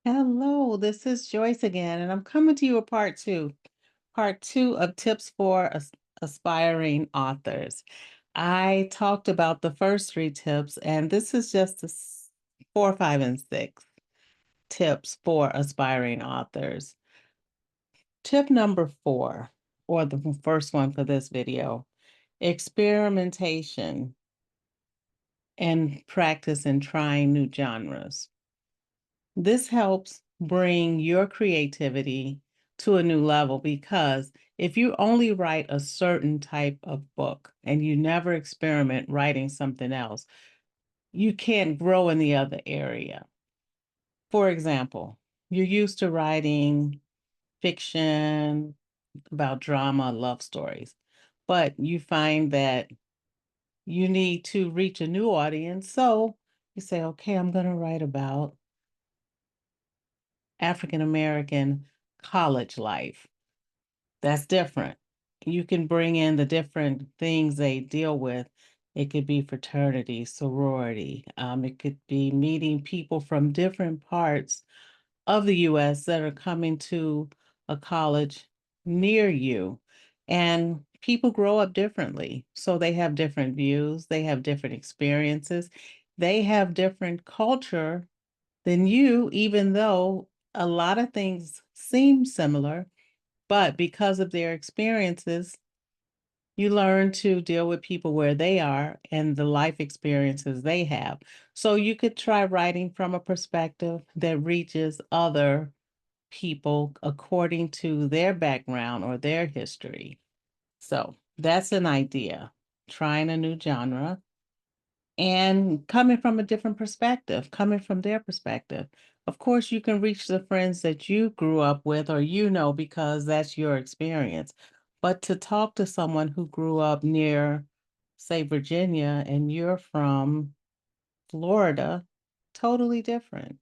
Hello, this is Joyce again, and I'm coming to you with part two of tips for aspiring authors. I talked about the first three tips, and this is just four, five, and six tips for aspiring authors. Tip number four, or the first one for this video, experimentation and practice in trying new genres. This helps bring your creativity to a new level because if you only write a certain type of book and you never experiment writing something else, you can't grow in the other area. For example, you're used to writing fiction about drama, love stories, but you find that you need to reach a new audience. So you say, okay, I'm going to write about African American college life. That's different. You can bring in the different things they deal with. It could be fraternity, sorority. It could be meeting people from different parts of the US that are coming to a college near you. And people grow up differently. So they have different views, they have different experiences, they have different culture than you, even though a lot of things seem similar, but because of their experiences, you learn to deal with people where they are and the life experiences they have. So you could try writing from a perspective that reaches other people according to their background or their history. So that's an idea, trying a new genre and coming from a different perspective, coming from their perspective. Of course, you can reach the friends that you grew up with or you know because that's your experience. But to talk to someone who grew up near, say, Virginia, and you're from Florida, totally different.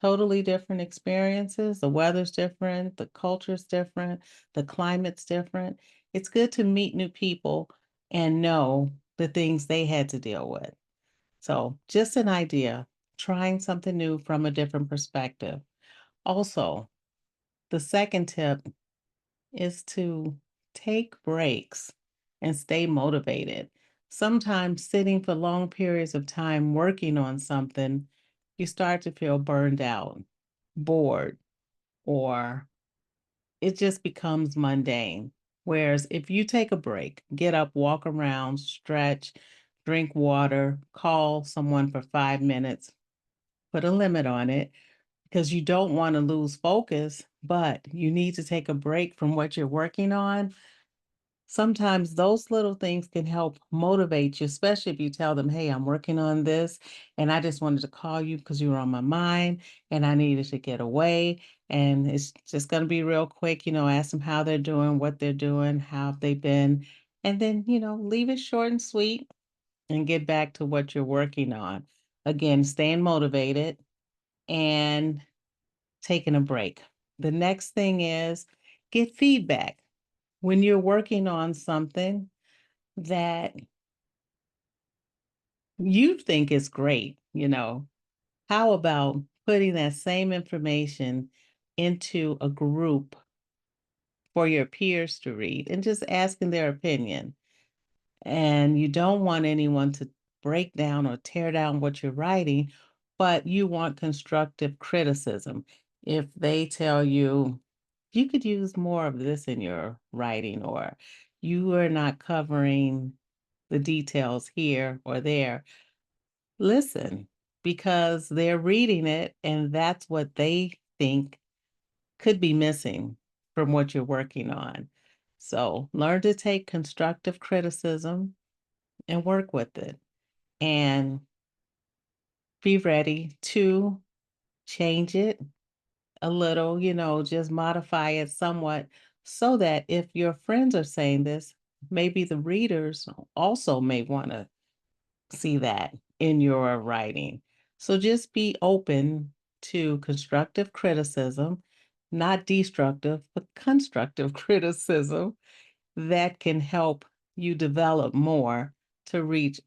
Totally different experiences. The weather's different, the culture's different, the climate's different. It's good to meet new people and know the things they had to deal with. So, just an idea, trying something new from a different perspective. Also, the second tip is to take breaks and stay motivated. Sometimes sitting for long periods of time working on something, you start to feel burned out, bored, or it just becomes mundane. Whereas if you take a break, get up, walk around, stretch, drink water, call someone for 5 minutes, put a limit on it because you don't want to lose focus, but you need to take a break from what you're working on. Sometimes those little things can help motivate you, especially if you tell them, hey, I'm working on this and I just wanted to call you because you were on my mind and I needed to get away. And it's just going to be real quick, ask them how they're doing, what they're doing, how have they been. And then, leave it short and sweet and get back to what you're working on. Again, staying motivated and taking a break. The next thing is get feedback. When you're working on something that you think is great, how about putting that same information into a group for your peers to read and just asking their opinion? And you don't want anyone to break down or tear down what you're writing, but you want constructive criticism. If they tell you, you could use more of this in your writing, or you are not covering the details here or there, listen, because they're reading it and that's what they think could be missing from what you're working on. So learn to take constructive criticism and work with it and be ready to change it a little, just modify it somewhat so that if your friends are saying this, maybe the readers also may want to see that in your writing. So just be open to constructive criticism, not destructive, but constructive criticism that can help you develop more to reach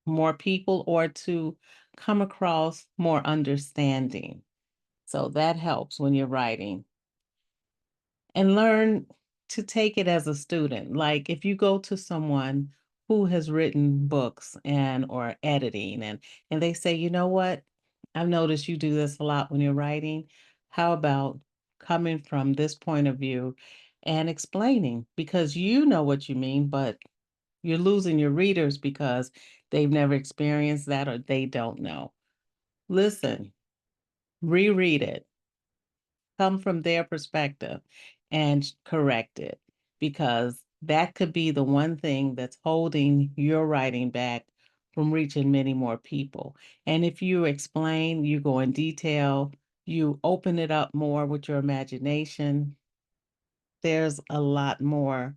more people or to come across more understanding. So that helps when you're writing. And learn to take it as a student. Like if you go to someone who has written books and or editing and they say, "You know what? I've noticed you do this a lot when you're writing. How about coming from this point of view and explaining because you know what you mean, but you're losing your readers because they've never experienced that or they don't know." Listen, reread it, come from their perspective and correct it because that could be the one thing that's holding your writing back from reaching many more people. And if you explain, you go in detail, you open it up more with your imagination, there's a lot more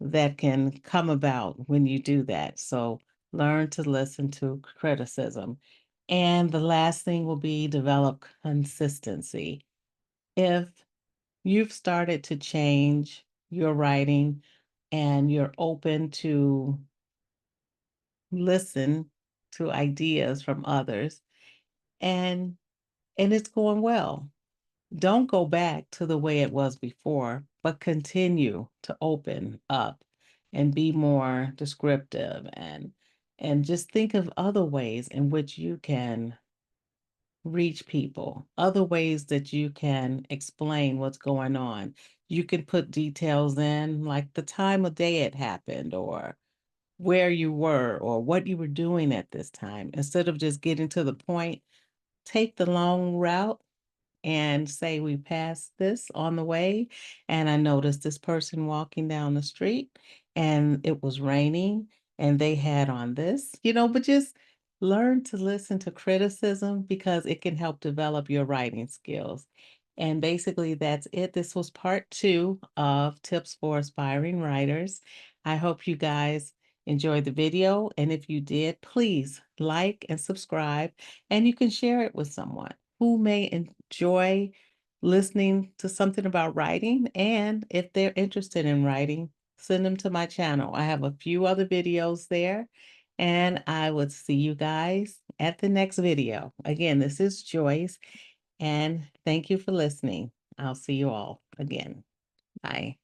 that can come about when you do that. So learn to listen to criticism. And the last thing will be develop consistency. If you've started to change your writing and you're open to listen to ideas from others and it's going well. Don't go back to the way it was before, but continue to open up and be more descriptive and just think of other ways in which you can reach people, other ways that you can explain what's going on. You can put details in, like the time of day it happened, or where you were, or what you were doing at this time. Instead of just getting to the point, take the long route and say we passed this on the way and I noticed this person walking down the street and it was raining and they had on this, but just learn to listen to criticism because it can help develop your writing skills. And basically that's it. This was part 2 of tips for aspiring writers. I hope you guys enjoyed the video, and if you did, please like and subscribe, and you can share it with someone who may enjoy listening to something about writing. And if they're interested in writing, send them to my channel. I have a few other videos there, and I would see you guys at the next video. Again, this is Joyce, and thank you for listening. I'll see you all again. Bye.